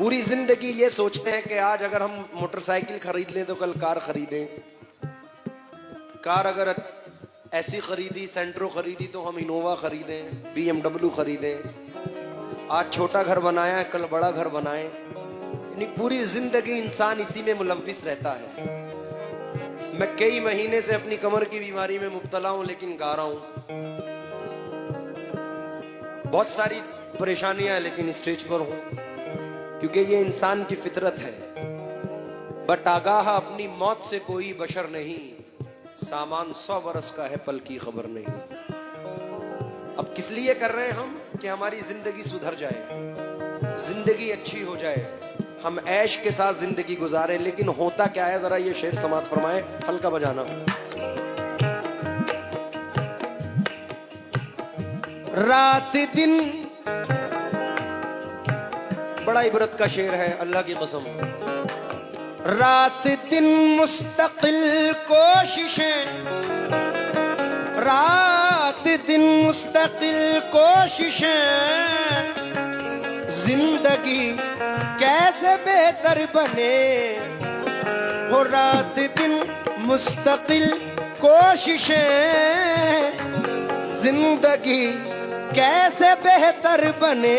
पूरी जिंदगी ये सोचते हैं कि आज अगर हम मोटरसाइकिल खरीद लें तो कल कार खरीदें, कार अगर ऐसी खरीदी, सेंट्रो खरीदी तो हम इनोवा खरीदें, BMW खरीदें। आज छोटा घर बनाया है, कल बड़ा घर बनाएं। यानी पूरी जिंदगी इंसान इसी में मुलव्विस रहता है। मैं कई महीने से अपनी कमर की बीमारी में मुब्तला हूं, लेकिन गा रहा हूं। बहुत सारी परेशानियां हैं, लेकिन स्टेज पर हूं, क्योंकि ये इंसान की फितरत है। बट आगाह अपनी मौत से कोई बशर नहीं, सामान 100 बरस का है, पल की खबर नहीं। अब किस लिए कर रहे हैं हम? कि हमारी जिंदगी सुधर जाए, जिंदगी अच्छी हो जाए, हम ऐश के साथ जिंदगी गुजारे। लेकिन होता क्या है, जरा ये शेर समात फरमाए, हल्का बजाना। रात दिन, बड़ा इबरत का शेर है, अल्लाह की कसम। रात दिन मुस्तकिल कोशिशें, रात दिन मुस्तकिल कोशिशें, जिंदगी कैसे बेहतर बने। हो रात दिन मुस्तकिल कोशिशें, जिंदगी कैसे बेहतर बने।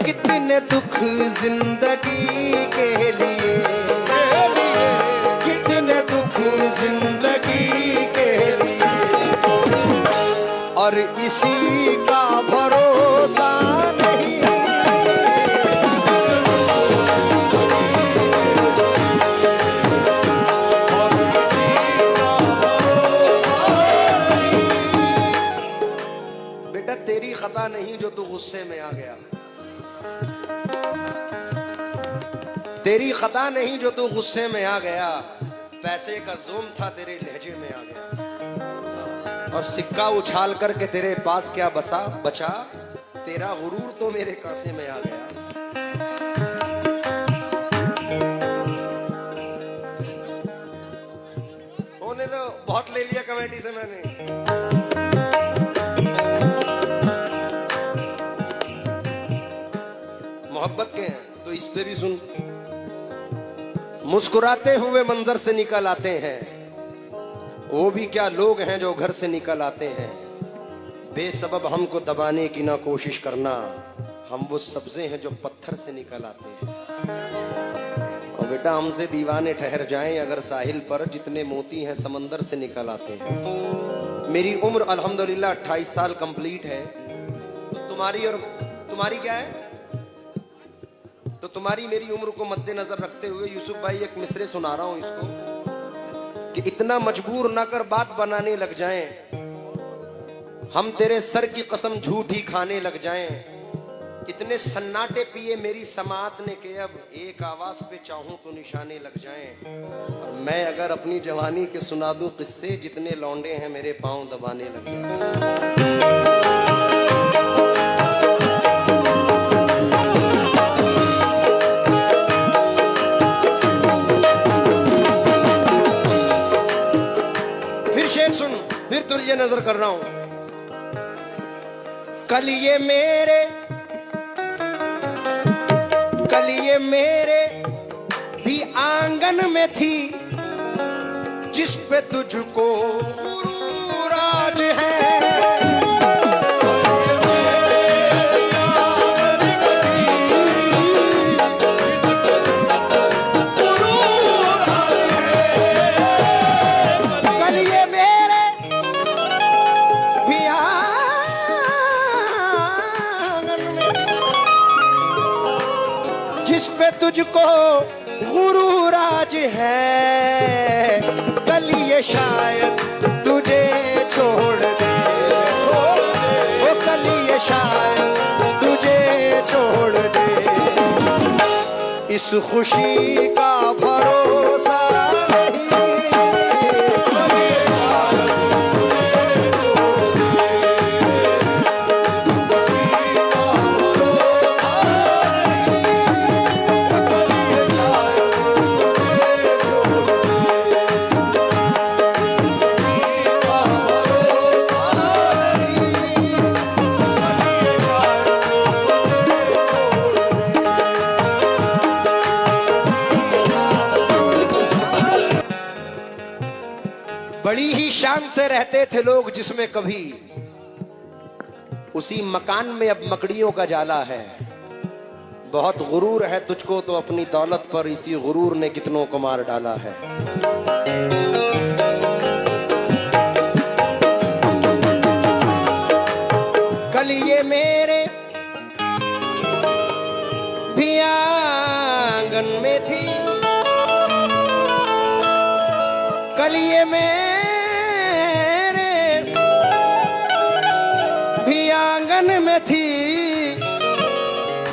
कितने दुख जिंदगी के लिए, कितने दुख जिंदगी के लिए, और इसी का भरोसा नहीं। बेटा तेरी खता नहीं जो तू गुस्से में आ गया, तेरी खता नहीं जो तू गुस्से में आ गया। पैसे का जोम था तेरे लहजे में आ गया, और सिक्का उछाल करके तेरे पास क्या बचा, तेरा गुरूर तो मेरे कासे में आ गया। होने तो बहुत ले लिया कमेटी से मैंने। मोहब्बत के हैं तो इस पे भी सुन। मुस्कुराते हुए मंजर से निकल आते हैं, वो भी क्या लोग हैं जो घर से निकल आते हैं। बेसबब हमको दबाने की ना कोशिश करना, हम वो सब्जे हैं जो पत्थर से निकल आते हैं। और बेटा हमसे दीवाने ठहर जाएं अगर साहिल पर, जितने मोती हैं समंदर से निकल आते हैं। मेरी उम्र अल्हम्दुलिल्लाह 28 साल कंप्लीट है, तो तुम्हारी और तुम्हारी क्या है, तो तुम्हारी मेरी उम्र को मद्देनजर रखते हुए यूसुफ भाई एक मिसरे सुना रहा हूं इसको, कि इतना मजबूर ना कर बात बनाने लग जाएं, हम तेरे सर की कसम झूठी खाने लग जाएं। कितने सन्नाटे पिए मेरी समात ने के अब एक आवाज पे चाहूं तो निशाने लग जाएं। और मैं अगर अपनी जवानी के सुना दूं किस्से, जितने लौंडे हैं मेरे पांव दबाने लग जाएं। सुन, फिर तुझे नजर कर रहा हूं। कल ये मेरे भी आंगन में थी, जिस पे तुझको राज है। जिस पे तुझको गुरूर आज है, कल ये शायद तुझे छोड़ दे, वो कल ये शायद तुझे छोड़ दे। इस खुशी का भरोसा नहीं, शान से रहते थे लोग जिसमें कभी, उसी मकान में अब मकड़ियों का जाला है। बहुत गुरूर है तुझको तो अपनी दौलत पर, इसी गुरूर ने कितनों को मार डाला है। कल ये मेरे भी आंगन में थी, कल ये मेरे भी आंगन में थी,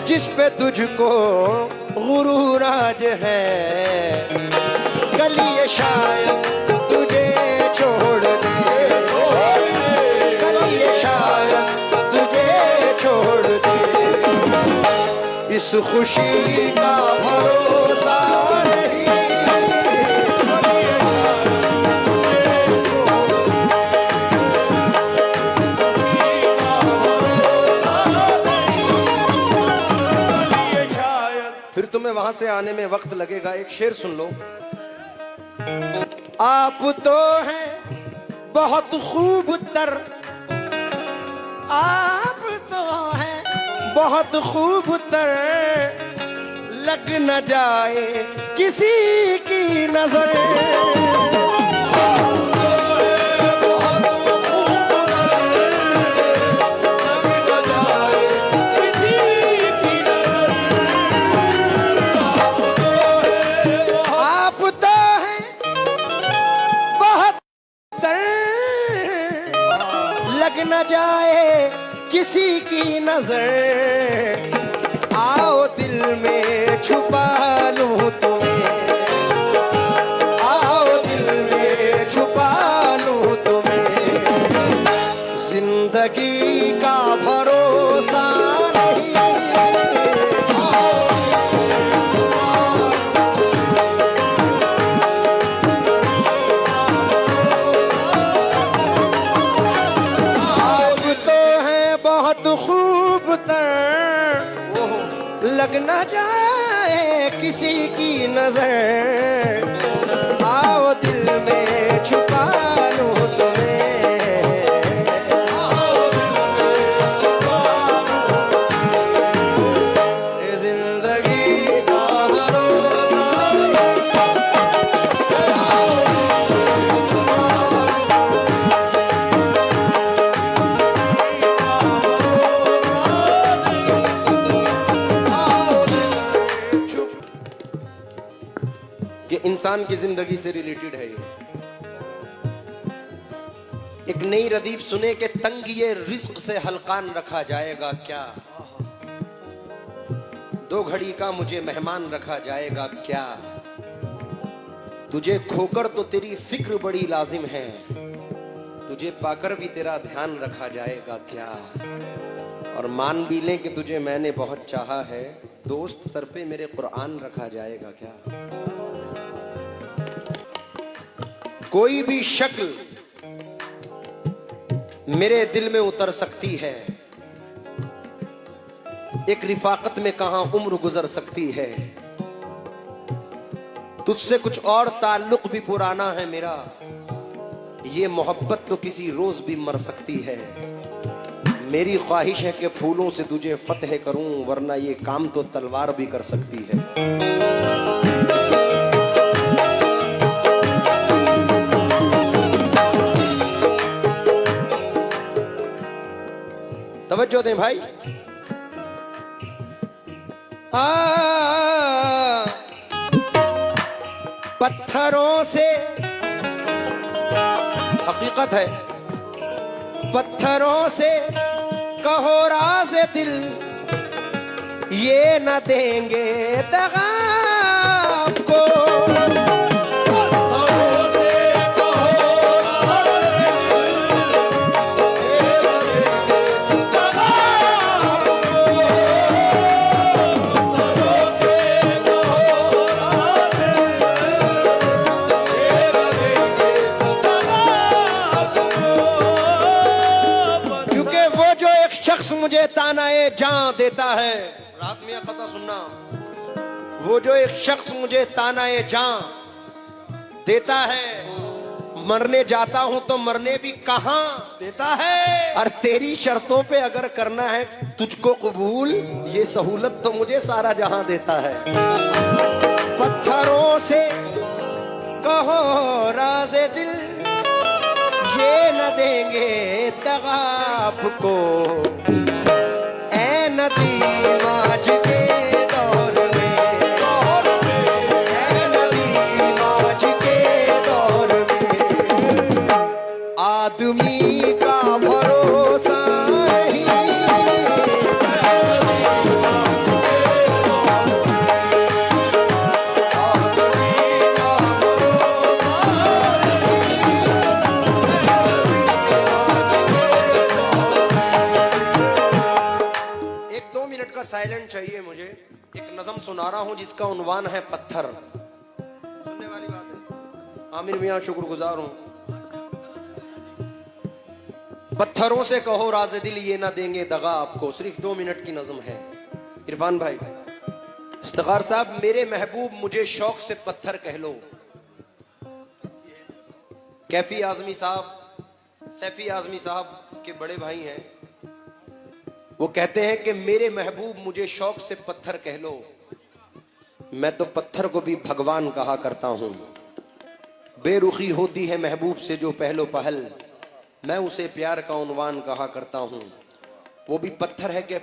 जिस पे तुझको गुरूर आज है। कल ये शायद तुझे छोड़ दे, कल ये शायद तुझे छोड़ दे, इस खुशी का भरोसा नहीं। फिर तुम्हें वहां से आने में वक्त लगेगा। एक शेर सुन लो। आप तो हैं बहुत खूबतर, आप तो हैं बहुत खूबतर, लग न जाए किसी की नजर। न जाए किसी की नजर, आओ दिल में छुपा लूं तुम्हें, आओ दिल में छुपा लूं तुम्हें, जिंदगी का भरोसा नहीं। लग न जाए किसी की नजर, आओ दिल में छुपा लूं तुम्हें, जिंदगी का इंसान की जिंदगी से रिलेटेड है ये। एक नई रदीफ सुने के तंग ये रिस्क से हल्कान रखा जाएगा क्या, दो घड़ी का मुझे मेहमान रखा जाएगा क्या, तुझे खोकर तो तेरी फिक्र बड़ी लाजिम है, तुझे पाकर भी तेरा ध्यान रखा जाएगा क्या, और मान भी लें कि तुझे मैंने बहुत चाहा है, दोस्त सर पे मेरे कुरान रखा जाएगा क्या। कोई भी शक्ल मेरे दिल में उतर सकती है, एक रिफाकत में कहां उम्र गुजर सकती है, तुझसे कुछ और ताल्लुक भी पुराना है मेरा, ये मोहब्बत तो किसी रोज भी मर सकती है, मेरी ख्वाहिश है कि फूलों से तुझे फतह करूं, वरना ये काम तो तलवार भी कर सकती है। तवज्जो दें भाई। पत्थरों से, हकीकत है, पत्थरों से कहो राज़ दिल, ये न देंगे दगा आपको। मुझे तानाए जान देता है, रात में पता सुनना, वो जो एक शख्स मुझे तानाए जान देता है, मरने जाता हूं तो मरने भी कहां देता है। और तेरी शर्तों पे अगर करना है तुझको कबूल, ये सहूलत तो मुझे सारा जहां देता है। पत्थरों से कहो राज़े दिल, ये न देंगे दगा आपको, ऐ नदी माज के दौर में, ऐ नदी माज के दौर में, आदमी का भरोसा नहीं। साइलेंट चाहिए मुझे। एक नज़म सुना रहा हूं जिसका उन्वान है पत्थर। सुनने वाली बात है। आमिर मियां शुक्रगुजार हूं। पत्थरों से कहो राज़े दिल, ये ना देंगे दगा आपको। सिर्फ 2 मिनट की नज़म है। इरफान भाई, इफ्तिखार साहब, मेरे महबूब मुझे शौक से पत्थर कह लो। कैफी आजमी साहब, सैफी आजमी साहब के बड़े भाई हैं, वो कहते हैं कि मेरे महबूब मुझे शौक से पत्थर कह लो। मैं तो पत्थर को भी भगवान कहा करता हूं। बेरुखी होती है महबूब से जो पहलो पहल, मैं उसे प्यार का उन्वान कहा करता हूं। वो भी पत्थर है कि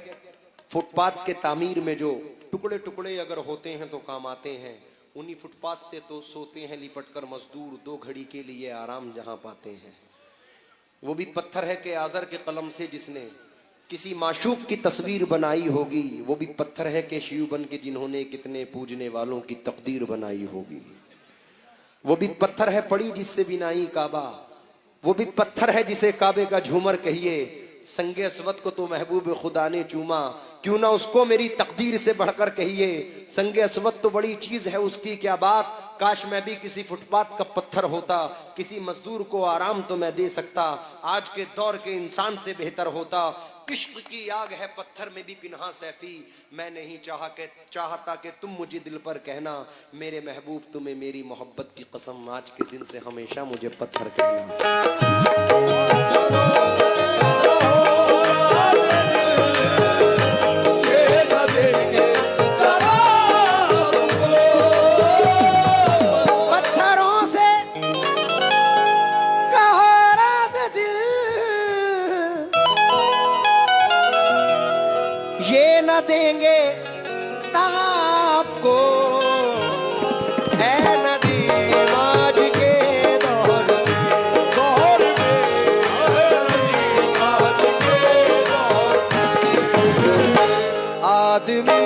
फुटपाथ के तामीर में जो टुकड़े टुकड़े अगर होते हैं तो काम आते हैं। उन्हीं फुटपाथ से तो सोते हैं लिपट कर मजदूर, 2 घड़ी के लिए आराम जहां पाते हैं। वो भी पत्थर है कि आजर के कलम से जिसने किसी माशूक की तस्वीर बनाई होगी। वो भी पत्थर है कि शिव बन के जिन्होंने कितने पूजने वालों की तकदीर बनाई होगी। वो भी पत्थर है पड़ी जिससे बिनाई काबा। वो भी पत्थर है जिसे काबे का झूमर कहिए। संगे अस्वद को तो महबूब खुदा ने चूमा, क्यों ना उसको मेरी तकदीर से बढ़कर कहिए। संगे अस्वद तो बड़ी चीज है, उसकी क्या बात। काश मैं भी किसी फुटपाथ का पत्थर होता, किसी मजदूर को आराम तो मैं दे सकता। आज के दौर के इंसान से बेहतर होता। इश्क की आग है पत्थर में भी पिन्हा सैफी। मैं नहीं चाहता कि तुम मुझे दिल पर कहना। मेरे महबूब तुम्हें मेरी मोहब्बत की कसम, आज के दिन से हमेशा मुझे पत्थर कहना। ये न देंगे आपको, ऐ नदी माज के दौर में, आदमी